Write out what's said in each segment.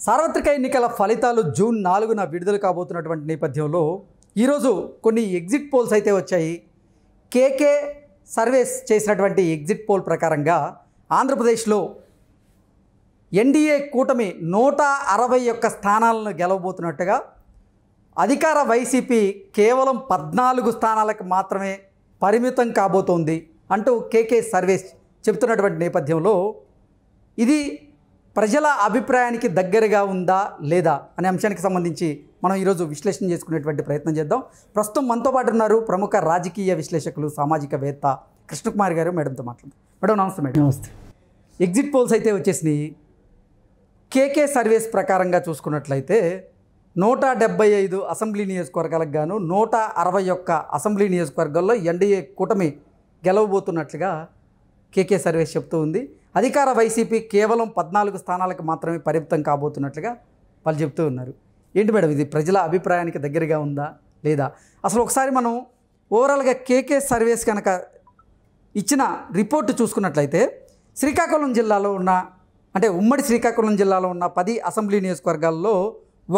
సార్వత్రిక ఎన్నికల ఫలితాలు జూన్ 4న విడుదల కాబోతున్నటువంటి నేపథ్యంలో ఈరోజు కొన్ని ఎగ్జిట్ పోల్స్ అయితే వచ్చాయి. కేకే సర్వేస్ చేసినటువంటి ఎగ్జిట్ పోల్ ప్రకారంగా ఆంధ్రప్రదేశ్లో ఎన్డీఏ కూటమి 161 స్థానాలను గెలవబోతున్నట్టుగా, అధికార వైసీపీ కేవలం 14 స్థానాలకు మాత్రమే పరిమితం కాబోతోంది అంటూ కేకే సర్వేస్ చెబుతున్నటువంటి నేపథ్యంలో ఇది ప్రజల అభిప్రాయానికి దగ్గరగా ఉందా లేదా అనే అంశానికి సంబంధించి మనం ఈరోజు విశ్లేషణ చేసుకునేటువంటి ప్రయత్నం చేద్దాం. ప్రస్తుతం మనతో పాటు ఉన్నారు ప్రముఖ రాజకీయ విశ్లేషకులు, సామాజికవేత్త కృష్ణకుమారి గారు. మేడంతో మాట్లాడదాం. మేడం నమస్తే. మేడం నమస్తే. ఎగ్జిట్ పోల్స్ అయితే వచ్చేసినాయి. కేకే సర్వేస్ ప్రకారంగా చూసుకున్నట్లయితే 175 అసెంబ్లీ నియోజకవర్గాలకు గాను 161 అసెంబ్లీ నియోజకవర్గాల్లో ఎన్డీఏ కూటమి గెలవబోతున్నట్లుగా కేకే సర్వేస్ చెప్తూ ఉంది. అధికార వైసీపీ కేవలం 14 స్థానాలకు మాత్రమే పరిమితం కాబోతున్నట్లుగా వాళ్ళు చెప్తూ ఉన్నారు. ఏంటి మేడం, ఇది ప్రజల అభిప్రాయానికి దగ్గరగా ఉందా లేదా? అసలు ఒకసారి మనం ఓవరాల్గా కేకే సర్వేస్ కనుక ఇచ్చిన రిపోర్టు చూసుకున్నట్లయితే శ్రీకాకుళం జిల్లాలో ఉన్న, అంటే ఉమ్మడి శ్రీకాకుళం జిల్లాలో ఉన్న 10 అసెంబ్లీ నియోజకవర్గాల్లో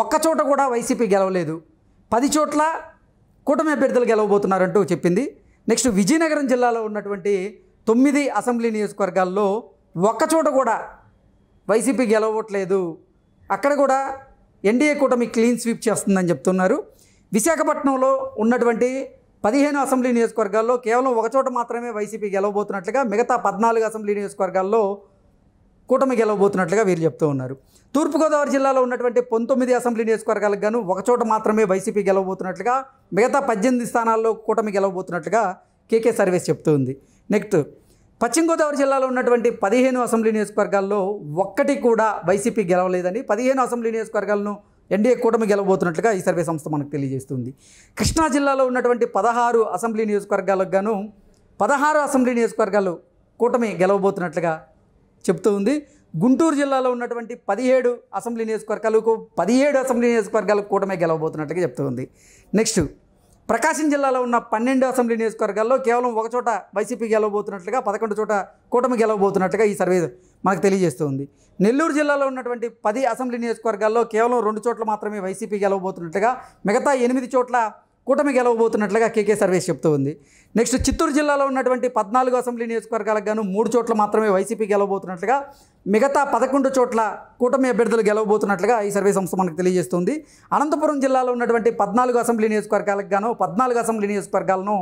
ఒక్కచోట కూడా వైసీపీ గెలవలేదు. 10 చోట్ల కూటమి అభ్యర్థులు గెలవబోతున్నారంటూ చెప్పింది. నెక్స్ట్ విజయనగరం జిల్లాలో ఉన్నటువంటి 9 అసెంబ్లీ నియోజకవర్గాల్లో ఒక్కచోట కూడా వైసీపీ గెలవట్లేదు. అక్కడ కూడా ఎన్డీఏ కూటమి క్లీన్ స్వీప్ చేస్తుందని చెప్తున్నారు. విశాఖపట్నంలో ఉన్నటువంటి 15 అసెంబ్లీ నియోజకవర్గాల్లో కేవలం ఒకచోట మాత్రమే వైసీపీ గెలవబోతున్నట్లుగా, మిగతా 14 అసెంబ్లీ నియోజకవర్గాల్లో కూటమి గెలవబోతున్నట్లుగా వీరు చెప్తూ ఉన్నారు. తూర్పుగోదావరి జిల్లాలో ఉన్నటువంటి 19 అసెంబ్లీ నియోజకవర్గాలకు గాను ఒకచోట మాత్రమే వైసీపీ గెలవబోతున్నట్లుగా, మిగతా 18 స్థానాల్లో కూటమి గెలవబోతున్నట్లుగా కేకే సర్వేస్ చెప్తూ ఉంది. నెక్స్ట్ పశ్చిమ గోదావరి జిల్లాలో ఉన్నటువంటి 15 అసెంబ్లీ నియోజకవర్గాల్లో ఒక్కటి కూడా వైసీపీ గెలవలేదని, 15 అసెంబ్లీ నియోజకవర్గాలను ఎన్డీఏ కూటమి గెలవబోతున్నట్లుగా ఈ సర్వే సంస్థ మనకు తెలియజేస్తుంది. కృష్ణా జిల్లాలో ఉన్నటువంటి 16 అసెంబ్లీ నియోజకవర్గాలకు గాను 16 అసెంబ్లీ నియోజకవర్గాలు కూటమి గెలవబోతున్నట్లుగా చెప్తూ ఉంది. గుంటూరు జిల్లాలో ఉన్నటువంటి 17 అసెంబ్లీ నియోజకవర్గాలకు 17 అసెంబ్లీ నియోజకవర్గాలకు కూటమి గెలవబోతున్నట్లుగా చెప్తూ ఉంది. నెక్స్ట్ ప్రకాశం జిల్లాలో ఉన్న 12 అసెంబ్లీ నియోజకవర్గాల్లో కేవలం ఒక చోట వైసీపీ గెలవబోతున్నట్లుగా, 11 చోట కూటమి గెలవబోతున్నట్లుగా ఈ సర్వే మనకు తెలియజేస్తుంది. నెల్లూరు జిల్లాలో ఉన్నటువంటి 10 అసెంబ్లీ నియోజకవర్గాల్లో కేవలం 2 చోట్ల మాత్రమే వైసీపీ గెలవబోతున్నట్లుగా, మిగతా 8 చోట్ల కూటమి గెలవబోతున్నట్లుగా కేకే సర్వేస్ చెప్తూ ఉంది. నెక్స్ట్ చిత్తూరు జిల్లాలో ఉన్నటువంటి 14 అసెంబ్లీ నియోజకవర్గాలకు గాను 3 చోట్ల మాత్రమే వైసీపీ గెలవబోతున్నట్లుగా, మిగతా 11 చోట్ల కూటమి అభ్యర్థులు గెలవబోతున్నట్లుగా ఈ సర్వే సంస్థ మనకు తెలియజేస్తుంది. అనంతపురం జిల్లాలో ఉన్నటువంటి 14 అసెంబ్లీ నియోజకవర్గాలకు గాను 14 అసెంబ్లీ నియోజకవర్గాలను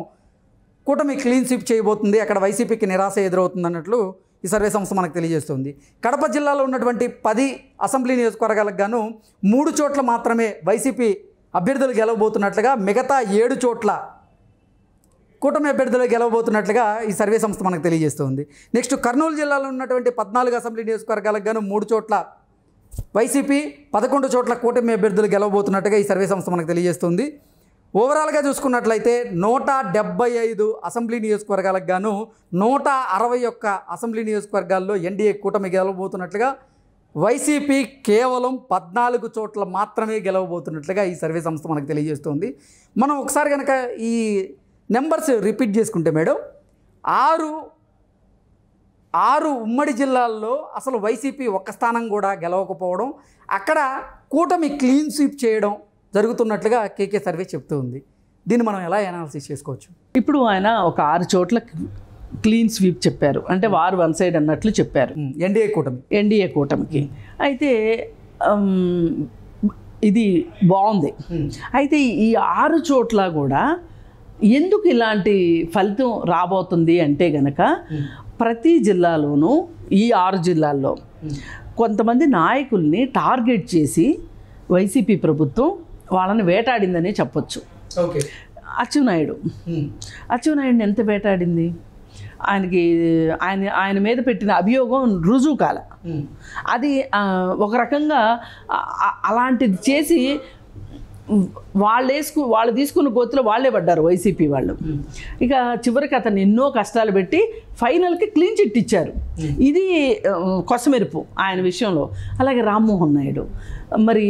కూటమి క్లీన్ స్వీప్ చేయబోతుంది. అక్కడ వైసీపీకి నిరాశ ఎదురవుతుంది అన్నట్లు ఈ సర్వే సంస్థ మనకు తెలియజేస్తుంది. కడప జిల్లాలో ఉన్నటువంటి 10 అసెంబ్లీ నియోజకవర్గాలకు గాను 3 చోట్ల మాత్రమే వైసీపీ అభ్యర్థులు గెలవబోతున్నట్లుగా, మిగతా 7 చోట్ల కూటమి అభ్యర్థులు గెలవబోతున్నట్లుగా ఈ సర్వే సంస్థ మనకు తెలియజేస్తుంది. నెక్స్ట్ కర్నూలు జిల్లాలో ఉన్నటువంటి 14 అసెంబ్లీ నియోజకవర్గాలకు గాను 3 చోట్ల వైసీపీ, 11 చోట్ల కూటమి అభ్యర్థులు గెలవబోతున్నట్టుగా ఈ సర్వే సంస్థ మనకు తెలియజేస్తుంది. ఓవరాల్గా చూసుకున్నట్లయితే 175 అసెంబ్లీ నియోజకవర్గాలకు గాను 161 అసెంబ్లీ నియోజకవర్గాల్లో ఎన్డీఏ కూటమి గెలవబోతున్నట్లుగా, వైసీపీ కేవలం 14 చోట్ల మాత్రమే గెలవబోతున్నట్లుగా ఈ సర్వే సంస్థ మనకు తెలియజేస్తుంది. మనం ఒకసారి కనుక ఈ నెంబర్స్ రిపీట్ చేసుకుంటే మేడం, 6 ఉమ్మడి జిల్లాల్లో అసలు వైసీపీ ఒక్క స్థానం కూడా గెలవకపోవడం, అక్కడ కూటమి క్లీన్ స్వీప్ చేయడం జరుగుతున్నట్లుగా కేకే సర్వే చెప్తూ ఉంది. దీన్ని మనం ఎలా అనాలిసిస్ చేసుకోవచ్చు? ఇప్పుడు ఆయన ఒక 6 చోట్ల క్లీన్ స్వీప్ చెప్పారు, అంటే వారు వన్ సైడ్ అన్నట్లు చెప్పారు ఎన్డీఏ కూటమికి. అయితే ఇది బాగుంది. అయితే ఈ 6 చోట్ల కూడా ఎందుకు ఇలాంటి ఫలితం రాబోతుంది అంటే గనక, ప్రతి జిల్లాలోనూ ఈ 6 జిల్లాల్లో కొంతమంది నాయకుల్ని టార్గెట్ చేసి వైసీపీ ప్రభుత్వం వాళ్ళని వేటాడిందనే చెప్పొచ్చు. ఓకే. అచ్చెన్నాయుడిని ఎంత వేటాడింది? ఆయన మీద పెట్టిన అభియోగం రుజువు కాల. అది ఒక రకంగా అలాంటిది చేసి వాళ్ళు తీసుకున్న గోతిలో వాళ్ళే పడ్డారు వైసీపీ వాళ్ళు. ఇక చివరికి అతను ఎన్నో కష్టాలు పెట్టి ఫైనల్కి క్లీన్ చిట్ ఇచ్చారు. ఇది కొసమెరుపు ఆయన విషయంలో. అలాగే రామ్మోహన్ నాయుడు మరి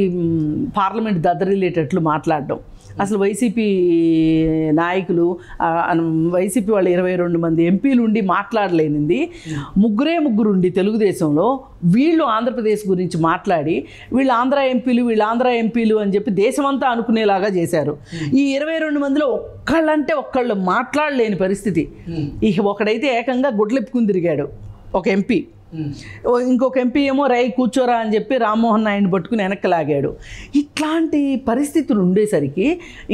పార్లమెంట్ దద్దరిల్లేటట్లు మాట్లాడడం, అసలు వైసీపీ నాయకులు వైసీపీ వాళ్ళు 22 మంది ఎంపీలు ఉండి మాట్లాడలేనింది ముగ్గురు ఉండి తెలుగుదేశంలో వీళ్ళు ఆంధ్రప్రదేశ్ గురించి మాట్లాడి వీళ్ళు ఆంధ్ర ఎంపీలు అని చెప్పి దేశమంతా అనుకునేలాగా చేశారు. ఈ 22 మందిలో ఒక్కళ్ళంటే ఒక్కళ్ళు మాట్లాడలేని పరిస్థితి. ఇక ఒకడైతే ఏకంగా గుడ్లెప్పుకుని తిరిగాడు ఒక ఎంపీ. ఇంకొక ఎంపీ ఏమో కూర్చోరా అని చెప్పి రామ్మోహన్ నాయుడిని పట్టుకుని వెనక్కి లాగాడు. ఇట్లాంటి పరిస్థితులు ఉండేసరికి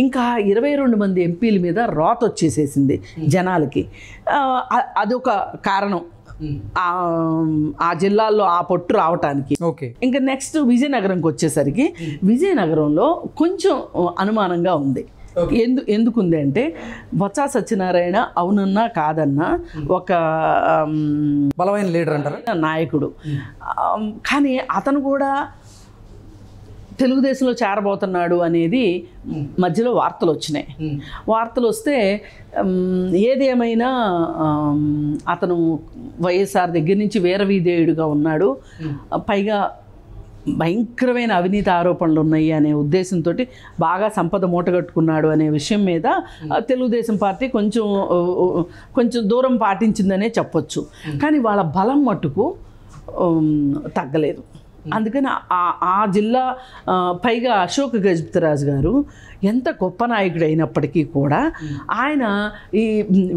ఇంకా 22 మంది ఎంపీల మీద రోత వచ్చేసేసింది జనాలకి. అదొక కారణం ఆ జిల్లాల్లో ఆ పొట్టు రావటానికి. ఓకే. ఇంకా నెక్స్ట్ విజయనగరంకి వచ్చేసరికి విజయనగరంలో కొంచెం అనుమానంగా ఉంది. ఎందుకుంది అంటే బొత్స సత్యనారాయణ అవునన్నా కాదన్నా ఒక బలమైన లీడర్ అంటారు, నాయకుడు. కానీ అతను కూడా తెలుగుదేశంలో చేరబోతున్నాడు అనేది మధ్యలో వార్తలు వచ్చినాయి. వార్తలు వస్తే ఏదేమైనా అతను వైఎస్ఆర్ దగ్గర నుంచి వీరవిధేయుడుగా ఉన్నాడు, పైగా భయంకరమైన అవినీతి ఆరోపణలు ఉన్నాయి అనే ఉద్దేశంతో బాగా సంపద మూటగట్టుకున్నాడు అనే విషయం మీద తెలుగుదేశం పార్టీ కొంచెం దూరం పాటించిందనే చెప్పొచ్చు. కానీ వాళ్ళ బలం మట్టుకు తగ్గలేదు. అందుకని ఆ జిల్లా పైగా అశోక్ గజపతిరాజు గారు ఎంత గొప్ప నాయకుడు అయినప్పటికీ కూడా ఆయన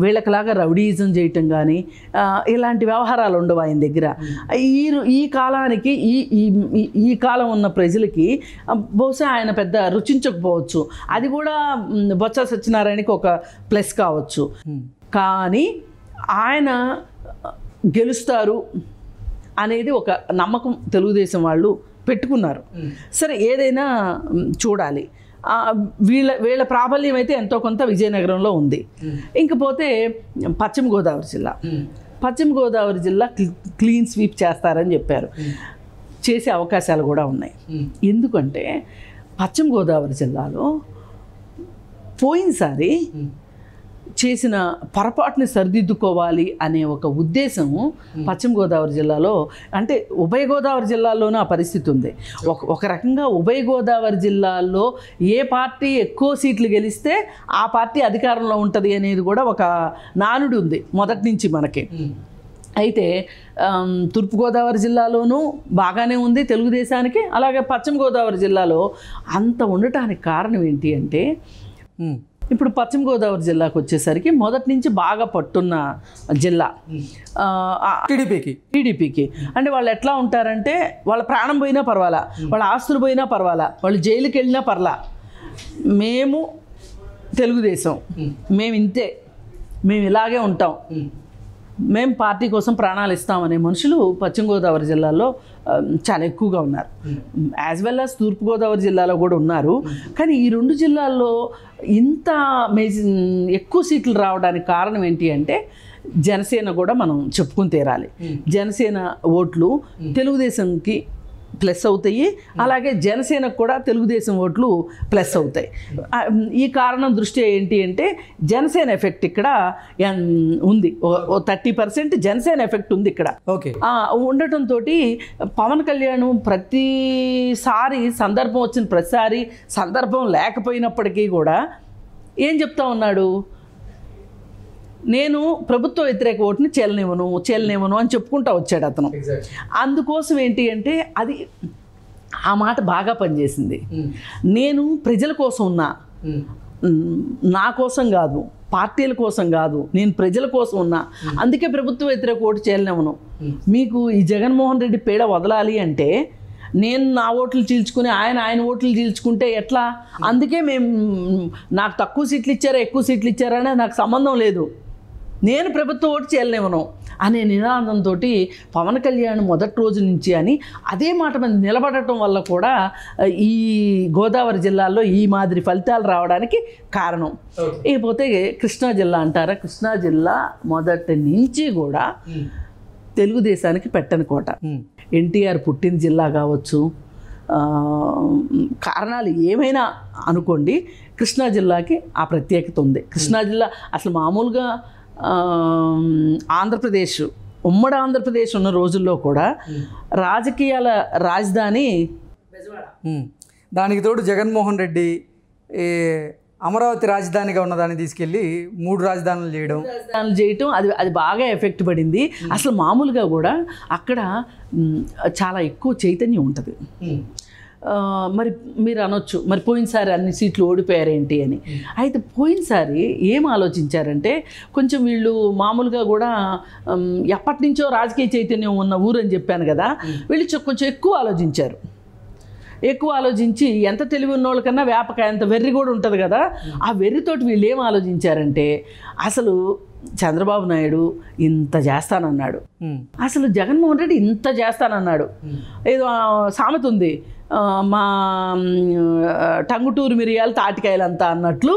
వీళ్ళకిలాగా రౌడీయిజం చేయటం కానీ ఇలాంటి వ్యవహారాలు ఉండవు ఆయన దగ్గర. ఈ కాలానికి ఈ కాలం ఉన్న ప్రజలకి బహుశా ఆయన పెద్ద రుచించకపోవచ్చు, అది కూడా బొత్స సత్యనారాయణకి ఒక ప్లస్ కావచ్చు. కానీ ఆయన గెలుస్తారు అనేది ఒక నమ్మకం తెలుగుదేశం వాళ్ళు పెట్టుకున్నారు. సరే, ఏదైనా చూడాలి. వీళ్ళ ప్రాబల్యం అయితే ఎంతో కొంత విజయనగరంలో ఉంది. ఇంకపోతే పశ్చిమ గోదావరి జిల్లా క్లీన్ స్వీప్ చేస్తారని చెప్పారు. చేసే అవకాశాలు కూడా ఉన్నాయి. ఎందుకంటే పశ్చిమ గోదావరి జిల్లాలో పోయినసారి చేసిన పొరపాటుని సరిదిద్దుకోవాలి అనే ఒక ఉద్దేశం పశ్చిమ గోదావరి జిల్లాలో, అంటే ఉభయ గోదావరి జిల్లాల్లోనూ ఆ పరిస్థితి ఉంది. ఒక రకంగా ఉభయ గోదావరి జిల్లాల్లో ఏ పార్టీ ఎక్కువ సీట్లు గెలిస్తే ఆ పార్టీ అధికారంలో ఉంటుంది అనేది కూడా ఒక నానుడి ఉంది మొదటి నుంచి మనకి. అయితే తూర్పుగోదావరి జిల్లాలోనూ బాగానే ఉంది తెలుగుదేశానికి, అలాగే పశ్చిమ గోదావరి జిల్లాలో అంత ఉండటానికి కారణం ఏంటి అంటే ఇప్పుడు పశ్చిమ గోదావరి జిల్లాకు వచ్చేసరికి మొదటి నుంచి బాగా పట్టున్న జిల్లా టీడీపీకి. అంటే వాళ్ళు ఎట్లా ఉంటారంటే వాళ్ళ ప్రాణం పోయినా పర్వాలా, వాళ్ళ ఆస్తులు పోయినా పర్వాలా, వాళ్ళు జైలుకి వెళ్ళినా పర్లా, మేము తెలుగుదేశం, మేము ఇంతే, మేము ఇలాగే ఉంటాం, మేము పార్టీ కోసం ప్రాణాలు ఇస్తామనే మనుషులు పశ్చిమ గోదావరి జిల్లాలో చాలా ఎక్కువగా ఉన్నారు. యాజ్ వెల్ యాజ్ తూర్పుగోదావరి జిల్లాలో కూడా ఉన్నారు. కానీ ఈ రెండు జిల్లాల్లో ఇంత ఎక్కువ సీట్లు రావడానికి కారణం ఏంటి అంటే జనసేన కూడా మనం చెప్పుకుని తీరాలి. జనసేన ఓట్లు తెలుగుదేశంకి ప్లస్ అవుతాయి, అలాగే జనసేనకు కూడా తెలుగుదేశం ఓట్లు ప్లస్ అవుతాయి. ఈ కారణం దృష్ట్యా ఏంటి అంటే జనసేన ఎఫెక్ట్ ఇక్కడ ఉంది, 30% జనసేన ఎఫెక్ట్ ఉంది ఇక్కడ. ఓకే. ఉండటంతో పవన్ కళ్యాణ్ ప్రతిసారి సందర్భం వచ్చిన ప్రతిసారి సందర్భం లేకపోయినప్పటికీ కూడా ఏం చెప్తా ఉన్నాడు, నేను ప్రభుత్వ వ్యతిరేక ఓటుని చెల్లనివ్వను అని చెప్పుకుంటా వచ్చాడు అతను. అందుకోసం ఏంటి అంటే అది ఆ మాట బాగా పనిచేసింది. నేను ప్రజల కోసం ఉన్నా, నా కోసం కాదు, పార్టీల కోసం కాదు, నేను ప్రజల కోసం ఉన్నా, అందుకే ప్రభుత్వ వ్యతిరేక ఓటు చెల్లనివ్వను. మీకు ఈ జగన్మోహన్ రెడ్డి పీడ వదలాలి అంటే నేను నా ఓట్లు చీల్చుకుని ఆయన ఓట్లు చీల్చుకుంటే ఎట్లా? అందుకే నాకు తక్కువ సీట్లు ఇచ్చారా ఎక్కువ సీట్లు ఇచ్చారా అనేది నాకు సంబంధం లేదు, నేను ప్రభుత్వ ఓటు చేయలేమను అనే నినాదంతో పవన్ కళ్యాణ్ మొదటి రోజు నుంచి అని అదే మాట మీద నిలబడటం వల్ల కూడా ఈ గోదావరి జిల్లాలో ఈ మాదిరి ఫలితాలు రావడానికి కారణం. ఇకపోతే కృష్ణా జిల్లా అంటారా, కృష్ణా జిల్లా మొదటి నుంచి కూడా తెలుగుదేశానికి పెట్టని కోట. ఎన్టీఆర్ పుట్టిన జిల్లా కావచ్చు, కారణాలు ఏమైనా అనుకోండి, కృష్ణా జిల్లాకి ఆ ప్రత్యేకత ఉంది. కృష్ణా జిల్లా అసలు మామూలుగా ఆంధ్రప్రదేశ్, ఉమ్మడి ఆంధ్రప్రదేశ్ ఉన్న రోజుల్లో కూడా రాజకీయాల రాజధాని దానికి తోడు జగన్మోహన్ రెడ్డి ఈ అమరావతి రాజధానిగా ఉన్నదాన్ని తీసుకెళ్ళి 3 రాజధానులు చేయడం, రాజధానులు చేయటం అది బాగా ఎఫెక్ట్ పడింది. అసలు మామూలుగా కూడా అక్కడ చాలా ఎక్కువ చైతన్యం ఉంటుంది. మరి మీరు అనొచ్చు, మరి పోయినసారి అన్ని సీట్లు ఓడిపోయారేంటి అని. అయితే పోయినసారి ఏం ఆలోచించారంటే, కొంచెం వీళ్ళు మామూలుగా కూడా ఎప్పటి నుంచో రాజకీయ చైతన్యం ఉన్న ఊరు అని చెప్పాను కదా, వీళ్ళు కొంచెం ఎక్కువ ఆలోచించి ఎంత తెలివి ఉన్న వాళ్ళకన్నా వ్యాపకాయ అంత వెర్రి కూడా ఉంటుంది కదా, ఆ వెర్రితోటి వీళ్ళు ఏం ఆలోచించారంటే, అసలు చంద్రబాబు నాయుడు ఇంత చేస్తానన్నాడు, అసలు జగన్మోహన్ రెడ్డి ఇంత చేస్తానన్నాడు, ఏదో సామెత ఉంది, మా టంగుటూరు మిరియాలు తాటికాయలంతా అన్నట్లు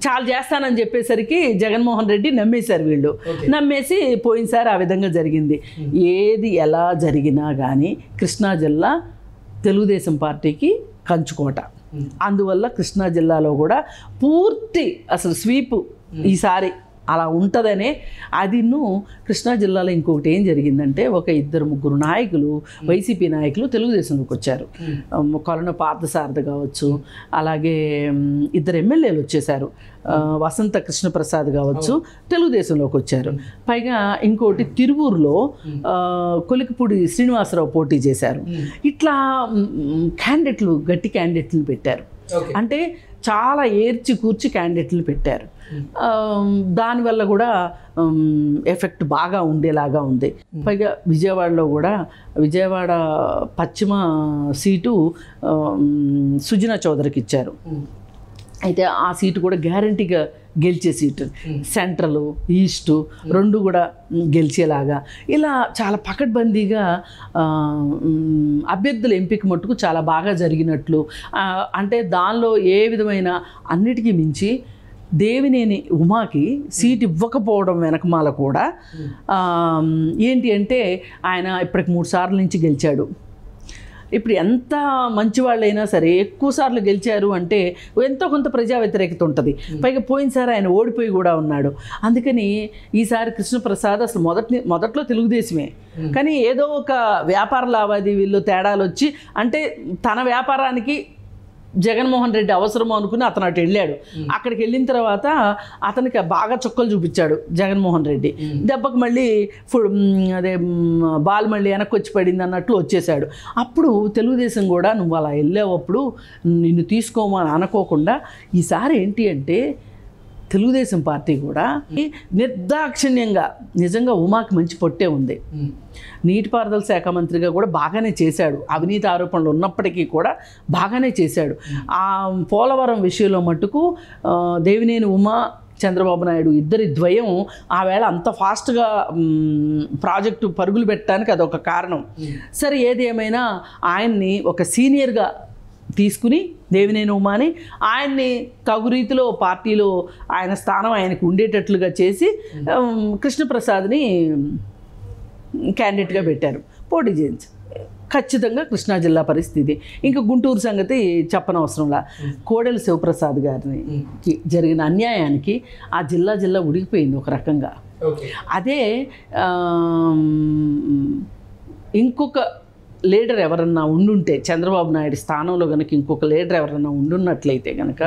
చాలా చేస్తానని చెప్పేసరికి జగన్మోహన్ రెడ్డి నమ్మేశారు. వీళ్ళు నమ్మేసి పోయినసారి ఆ విధంగా జరిగింది. ఏది ఎలా జరిగినా కానీ కృష్ణా జిల్లా తెలుగుదేశం పార్టీకి కంచుకోట. అందువల్ల కృష్ణా జిల్లాలో కూడా పూర్తి అసలు స్వీప్ ఈసారి అలా ఉంటుందనే. అదిను కృష్ణా జిల్లాలో ఇంకొకటి ఏం జరిగిందంటే, ఒక 2-3 నాయకులు, వైసీపీ నాయకులు తెలుగుదేశంలోకి వచ్చారు. కొలను పార్థసారథి కావచ్చు, అలాగే 2 ఎమ్మెల్యేలు వచ్చేసారు, వసంత కృష్ణప్రసాద్ కావచ్చు, తెలుగుదేశంలోకి వచ్చారు. పైగా ఇంకోటి తిరువూరులో కొలికిపూడి శ్రీనివాసరావు పోటీ చేశారు. ఇట్లా గట్టి క్యాండిడేట్లు పెట్టారు. అంటే చాలా ఏర్చి కూర్చి క్యాండిడేట్లు పెట్టారు. దానివల్ల కూడా ఎఫెక్ట్ బాగా ఉండేలాగా ఉంది. పైగా విజయవాడ పశ్చిమ సీటు సుజనా చౌదరికి ఇచ్చారు. అయితే ఆ సీటు కూడా గ్యారంటీగా గెలిచే సీటు, సెంట్రల్ ఈస్ట్ 2 కూడా గెలిచేలాగా ఇలా చాలా పకడ్బందీగా అభ్యర్థుల ఎంపిక మట్టుకు చాలా బాగా జరిగినట్లు. అంటే దానిలో ఏ విధమైన అన్నిటికీ మించి దేవినేని ఉమాకి సీట్ ఇవ్వకపోవడం వెనకమాల కూడా ఏంటి అంటే, ఆయన ఇప్పటికి 3 సార్లు నుంచి గెలిచాడు. ఇప్పుడు ఎంత మంచివాళ్ళైనా సరే ఎక్కువ సార్లు గెలిచారు అంటే ఎంతో కొంత ప్రజా వ్యతిరేకత ఉంటుంది. పైగా పోయినసారి ఆయన ఓడిపోయి కూడా ఉన్నాడు. అందుకని ఈసారి కృష్ణప్రసాద్ అసలు మొదట్లో తెలుగుదేశమే, కానీ ఏదో ఒక వ్యాపార లావాదేవీల్లో తేడాలు వచ్చి, అంటే తన వ్యాపారానికి జగన్మోహన్ రెడ్డి అవసరమో అనుకుని అతను అటు వెళ్ళాడు. అక్కడికి వెళ్ళిన తర్వాత అతనికి బాగా చుక్కలు చూపించాడు జగన్మోహన్ రెడ్డి. దెబ్బకు మళ్ళీ బాల్ మళ్ళీ వెనక్కి వచ్చి పడింది అన్నట్లు వచ్చేసాడు. అప్పుడు తెలుగుదేశం కూడా నువ్వు అలా వెళ్ళేటప్పుడు నిన్ను తీసుకోమని అనుకోకుండా ఈసారి ఏంటి అంటే, తెలుగుదేశం పార్టీ కూడా నిర్దాక్షిణ్యంగా, నిజంగా ఉమాకి మంచి పొట్టే ఉంది. నీటిపారుదల శాఖ మంత్రిగా కూడా బాగానే చేశాడు. అవినీతి ఆరోపణలు ఉన్నప్పటికీ కూడా బాగానే చేశాడు. ఆ పోలవరం విషయంలో మట్టుకు దేవినేని ఉమా, చంద్రబాబు నాయుడు ఇద్దరి ద్వయం ఆ వేళ అంత ఫాస్ట్గా ప్రాజెక్టు పరుగులు పెట్టడానికి అదొక కారణం. సరే, ఏది ఏమైనా ఆయన్ని ఒక సీనియర్గా తీసుకుని దేవినేని ఉమాని ఆయన్ని తగు రీతిలో పార్టీలో ఆయన స్థానం ఆయనకు ఉండేటట్లుగా చేసి కృష్ణప్రసాద్ని క్యాండిడేట్గా పెట్టారు, పోటీ చేయించి. ఖచ్చితంగా కృష్ణా జిల్లా పరిస్థితి. ఇంకా గుంటూరు సంగతి చెప్పనవసరంలా. కోడెల శివప్రసాద్ గారిని జరిగిన అన్యాయానికి ఆ జిల్లా ఉడికిపోయింది ఒక రకంగా. అదే ఇంకొక లీడర్ ఎవరన్నా ఉండుంటే, చంద్రబాబు నాయుడు స్థానంలో కనుక ఇంకొక లీడర్ ఎవరన్నా ఉండున్నట్లయితే కనుక,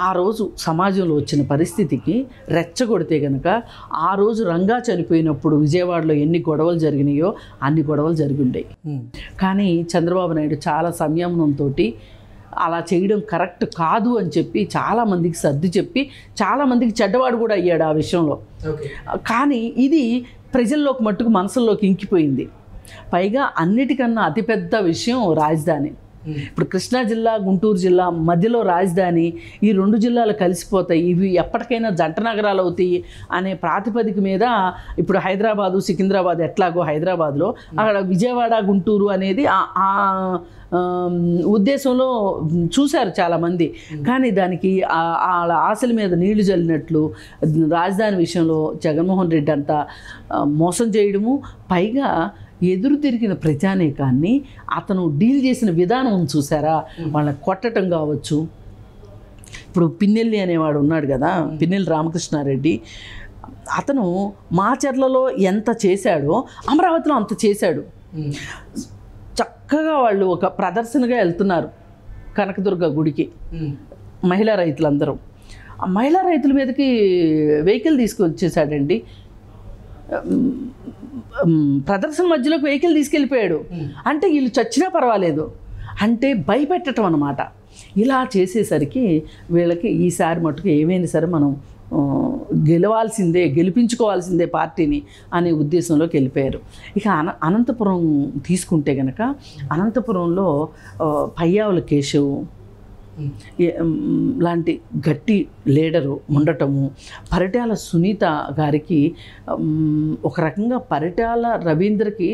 ఆ రోజు సమాజంలో వచ్చిన పరిస్థితికి రెచ్చగొడితే కనుక, ఆ రోజు రంగా చనిపోయినప్పుడు విజయవాడలో ఎన్ని గొడవలు జరిగినాయో అన్ని గొడవలు జరిగి ఉండేవి. కానీ చంద్రబాబు నాయుడు చాలా సంయమనంతో అలా చేయడం కరెక్ట్ కాదు అని చెప్పి చాలామందికి సర్ది చెప్పి, చాలామందికి చెడ్డవాడు కూడా అయ్యాడు ఆ విషయంలో. కానీ ఇది ప్రజల్లోకి మట్టుకు మనసుల్లోకి ఇంకిపోయింది. పైగా అన్నిటికన్నా అతిపెద్ద విషయం రాజధాని. ఇప్పుడు కృష్ణా జిల్లా, గుంటూరు జిల్లా మధ్యలో రాజధాని, ఈ 2 జిల్లాలు కలిసిపోతాయి, ఇవి ఎప్పటికైనా జంట నగరాలు అవుతాయి అనే ప్రాతిపదిక మీద ఇప్పుడు హైదరాబాదు, సికింద్రాబాద్ ఎట్లాగో హైదరాబాద్లో, అక్కడ విజయవాడ, గుంటూరు అనేది ఆ ఉద్దేశంలో చూశారు చాలామంది. కానీ దానికి వాళ్ళ ఆశల మీద నీళ్లు జల్లినట్లు రాజధాని విషయంలో జగన్మోహన్ రెడ్డి అంతా మోసం చేయడము, పైగా ఎదురు తిరిగిన ప్రజానీకాన్ని అతను డీల్ చేసిన విధానం చూసారా, వాళ్ళని కొట్టడం కావచ్చు. ఇప్పుడు పిన్నెల్లి అనేవాడు ఉన్నాడు కదా, పిన్నెల్లి రామకృష్ణారెడ్డి, అతను మాచర్లలో ఎంత చేశాడో అమరావతిలో అంత చేశాడు. చక్కగా వాళ్ళు ఒక ప్రదర్శనగా వెళ్తున్నారు కనకదుర్గ గుడికి, మహిళా రైతులందరూ. ఆ మహిళా రైతుల మీదకి వెహికల్ తీసుకొచ్చేసాడండి. ప్రదర్శన మధ్యలోకి వెహికల్ తీసుకెళ్ళిపోయాడు. అంటే వీళ్ళు చచ్చినా పర్వాలేదు అంటే భయపెట్టడం అన్నమాట. ఇలా చేసేసరికి వీళ్ళకి ఈసారి మటుకు ఏమైనా సరే మనం గెలవాల్సిందే, గెలిపించుకోవాల్సిందే పార్టీని అనే ఉద్దేశంలోకి వెళ్ళిపోయారు. ఇక అనంతపురం తీసుకుంటే కనుక అనంతపురంలో పయ్యావుల కేశవ్ లాంటి గట్టి లీడరు ఉండటము, పరిటాల సునీత గారికి ఒక రకంగా పరిటాల రవీంద్రకి,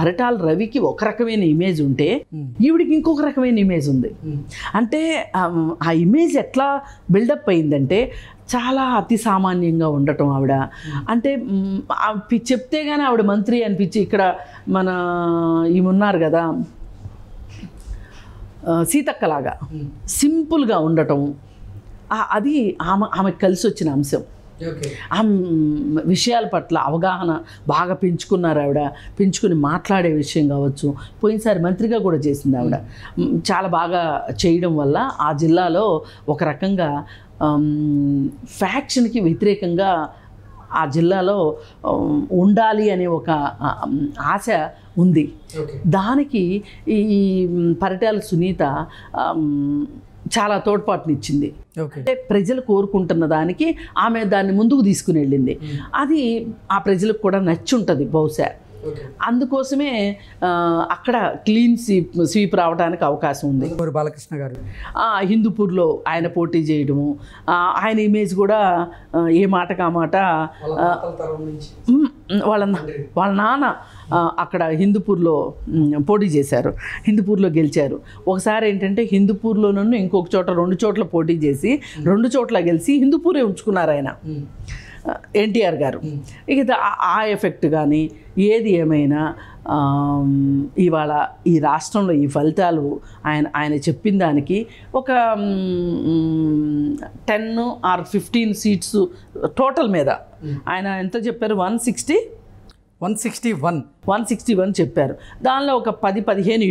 పరిటాల రవికి ఒక రకమైన ఇమేజ్ ఉంటే ఈవిడికి ఇంకొక రకమైన ఇమేజ్ ఉంది. అంటే ఆ ఇమేజ్ ఎట్లా బిల్డప్ అయిందంటే చాలా అతి సామాన్యంగా ఉండటం ఆవిడ. అంటే చెప్తే కానీ ఆవిడ మంత్రి అనిపించి, ఇక్కడ మన ఈమెన్నారు కదా సీతక్కలాగా సింపుల్గా ఉండటం, అది ఆమెకు కలిసి వచ్చిన అంశం. ఆ విషయాల పట్ల అవగాహన బాగా పెంచుకున్నారు ఆవిడ. పెంచుకుని మాట్లాడే విషయం కావచ్చు, పోయినసారి మంత్రిగా కూడా చేసింది ఆవిడ. చాలా బాగా చేయడం వల్ల ఆ జిల్లాలో ఒక రకంగా ఫ్యాక్షన్కి వ్యతిరేకంగా ఆ జిల్లాలో ఉండాలి అనే ఒక ఆశ ఉంది. దానికి ఈ పరిటాల సునీత చాలా తోడ్పాటునిచ్చింది. అంటే ప్రజలు కోరుకుంటున్న దానికి ఆమె దాన్ని ముందుకు తీసుకుని వెళ్ళింది. అది ఆ ప్రజలకు కూడా నచ్చి ఉంటుంది బహుశా. అందుకోసమే అక్కడ క్లీన్ స్వీప్ రావడానికి అవకాశం ఉంది. బాలకృష్ణ గారు హిందూపూర్లో ఆయన పోటీ చేయడము, ఆయన ఇమేజ్ కూడా ఏ మాటకు ఆ మాట, వాళ్ళ నాన్న అక్కడ హిందూపూర్లో పోటీ చేశారు, హిందూపూర్లో గెలిచారు. ఒకసారి ఏంటంటే హిందూపూర్లోనూ ఇంకొక చోట 2 చోట్ల పోటీ చేసి 2 చోట్ల గెలిచి హిందూపూరే ఉంచుకున్నారు ఆయన, ఎన్టీఆర్ గారు. ఇక ఆ ఎఫెక్ట్ కానీ ఏది ఏమైనా ఇవాళ ఈ రాష్ట్రంలో ఈ ఫలితాలు ఆయన చెప్పిన దానికి ఒక 10 or 15 సీట్స్ టోటల్ మీద ఆయన ఎంత చెప్పారు, 161 చెప్పారు. దానిలో ఒక 10-15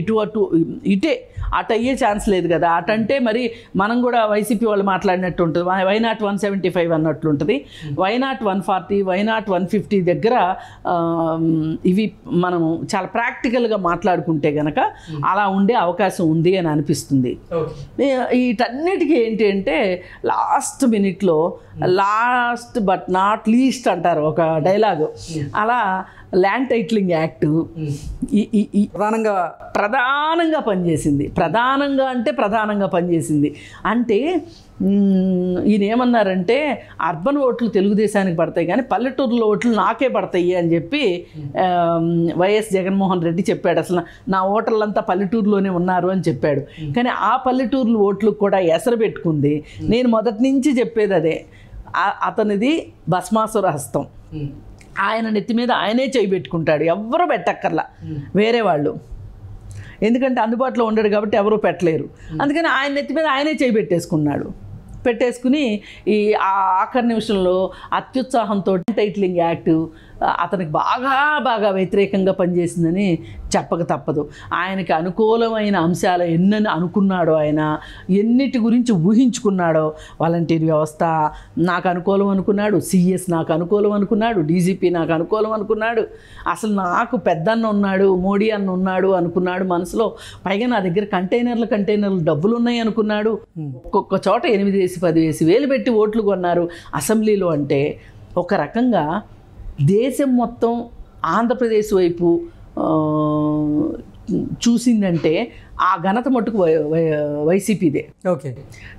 ఇటే అటు అయ్యే ఛాన్స్ లేదు కదా. అటంటే మరి మనం కూడా వైసీపీ వాళ్ళు మాట్లాడినట్టు ఉంటుంది. వైనాట్ 175 అన్నట్లు ఉంటుంది. వైనాట్ 140, వైనాట్ 150 దగ్గర ఇవి మనము చాలా ప్రాక్టికల్గా మాట్లాడుకుంటే కనుక అలా ఉండే అవకాశం ఉంది అని అనిపిస్తుంది. వీటన్నిటికీ ఏంటి అంటే లాస్ట్ మినిట్లో లాస్ట్ బట్ నాట్ లీస్ట్ అంటారు ఒక డైలాగు. అలా ల్యాండ్ టైటిలింగ్ యాక్ట్ ప్రధానంగా పనిచేసింది. ప్రధానంగా పనిచేసింది. అంటే ఈయన ఏమన్నారంటే అర్బన్ ఓట్లు తెలుగుదేశానికి పడతాయి కానీ పల్లెటూరులో ఓట్లు నాకే పడతాయి అని చెప్పి వైఎస్ జగన్మోహన్ రెడ్డి చెప్పాడు. అసలు నా ఓటర్లంతా పల్లెటూరులోనే ఉన్నారు అని చెప్పాడు. కానీ ఆ పల్లెటూరులో ఓట్లు కూడా ఎసరు పెట్టుకుంది. నేను మొదటి నుంచి చెప్పేది అదే, అతనిది భస్మాసుర హస్తం. ఆయన నెత్తి మీద ఆయనే చేయి పెట్టుకుంటాడు, ఎవ్వరూ పెట్టక్కర్లా వేరే వాళ్ళు. ఎందుకంటే అందుబాటులో ఉండడు కాబట్టి ఎవరూ పెట్టలేరు. అందుకని ఆయన నెత్తి మీద ఆయనే చేయి పెట్టేసుకుని ఈ ఆఖరి నిమిషంలో అత్యుత్సాహంతో టైటిలింగ్ యాక్ట్ అతనికి బాగా వ్యతిరేకంగా పనిచేసిందని చెప్పక తప్పదు. ఆయనకి అనుకూలమైన అంశాలు ఎన్నని అనుకున్నాడో, ఆయన ఎన్నిటి గురించి ఊహించుకున్నాడో, వాలంటీర్ వ్యవస్థ నాకు అనుకూలం అనుకున్నాడు, సిఎస్ నాకు అనుకూలం అనుకున్నాడు, డీజీపీ నాకు అనుకూలం అనుకున్నాడు, అసలు నాకు పెద్దన్న ఉన్నాడు, మోడీ అన్న ఉన్నాడు అనుకున్నాడు మనసులో. పైగా నా దగ్గర కంటైనర్లు డబ్బులు ఉన్నాయి అనుకున్నాడు. ఒక్కొక్క చోట 8,000-10,000 వేలు పెట్టి ఓట్లు కొన్నారు అసెంబ్లీలో. అంటే ఒక రకంగా దేశం మొత్తం ఆంధ్రప్రదేశ్ వైపు చూసిందంటే ఆ ఘనత మట్టుకు వైసీపీదే. ఓకే,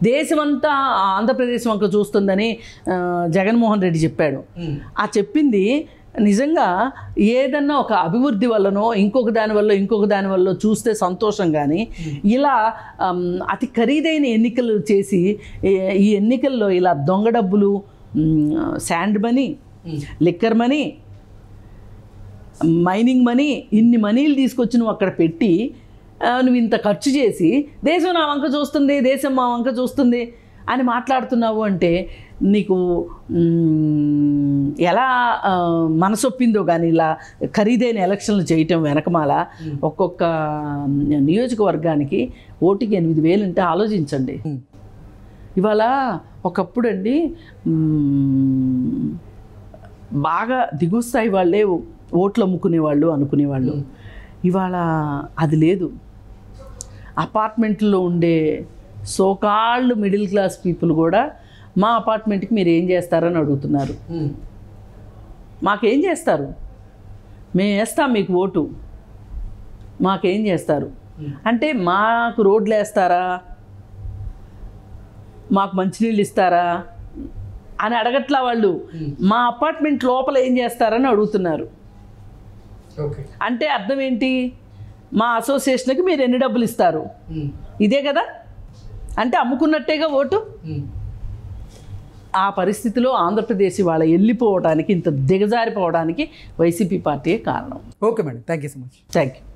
దేశమంతా ఆంధ్రప్రదేశ్ వంక చూస్తుందని జగన్మోహన్ రెడ్డి చెప్పాడు. ఆ చెప్పింది నిజంగా ఏదన్నా ఒక అభివృద్ధి వల్లనో ఇంకొక దాని వల్ల చూస్తే సంతోషం. కానీ ఇలా అతి ఖరీదైన ఎన్నికలు చేసి ఈ ఎన్నికల్లో ఇలా దొంగ డబ్బులు, sand money, liquor money, mining money, ఇన్ని మనీలు తీసుకొచ్చి నువ్వు అక్కడ పెట్టి నువ్వు ఇంత ఖర్చు చేసి దేశం నా వంక చూస్తుంది, దేశం మా వంక చూస్తుంది అని మాట్లాడుతున్నావు అంటే నీకు ఎలా మనసొప్పిందో కానీ ఇలా ఖరీదైన ఎలక్షన్లు చేయటం వెనకమాల ఒక్కొక్క నియోజకవర్గానికి ఓటుకి 8,000 అంటే ఆలోచించండి. ఇవాళ ఒకప్పుడు అండి బాగా దిగువ స్థాయి వాళ్ళే ఓట్లు అమ్ముకునేవాళ్ళు అనుకునేవాళ్ళు. ఇవాళ అది లేదు. అపార్ట్మెంట్లో ఉండే సోకాల్డ్ మిడిల్ క్లాస్ పీపుల్ కూడా మా అపార్ట్మెంట్కి మీరు ఏం చేస్తారని అడుగుతున్నారు. మాకేం చేస్తారు, మేము వేస్తాం మీకు ఓటు, మాకేం చేస్తారు అంటే మాకు రోడ్లు వేస్తారా, మాకు మంచినీళ్ళు ఇస్తారా అని అడగట్లా వాళ్ళు. మా అపార్ట్మెంట్ లోపల ఏం చేస్తారని అడుగుతున్నారు. అంటే అర్థం ఏంటి, మా అసోసియేషన్కి మీరు ఎన్ని డబ్బులు ఇస్తారు, ఇదే కదా, అంటే అమ్ముకున్నట్టేగా ఓటు. ఆ పరిస్థితిలో ఆంధ్రప్రదేశ్ వాళ్ళ వెళ్ళిపోవడానికి, ఇంత దిగజారిపోవడానికి వైసీపీ పార్టీయే కారణం. Okay madam, thank you so much. Thank you.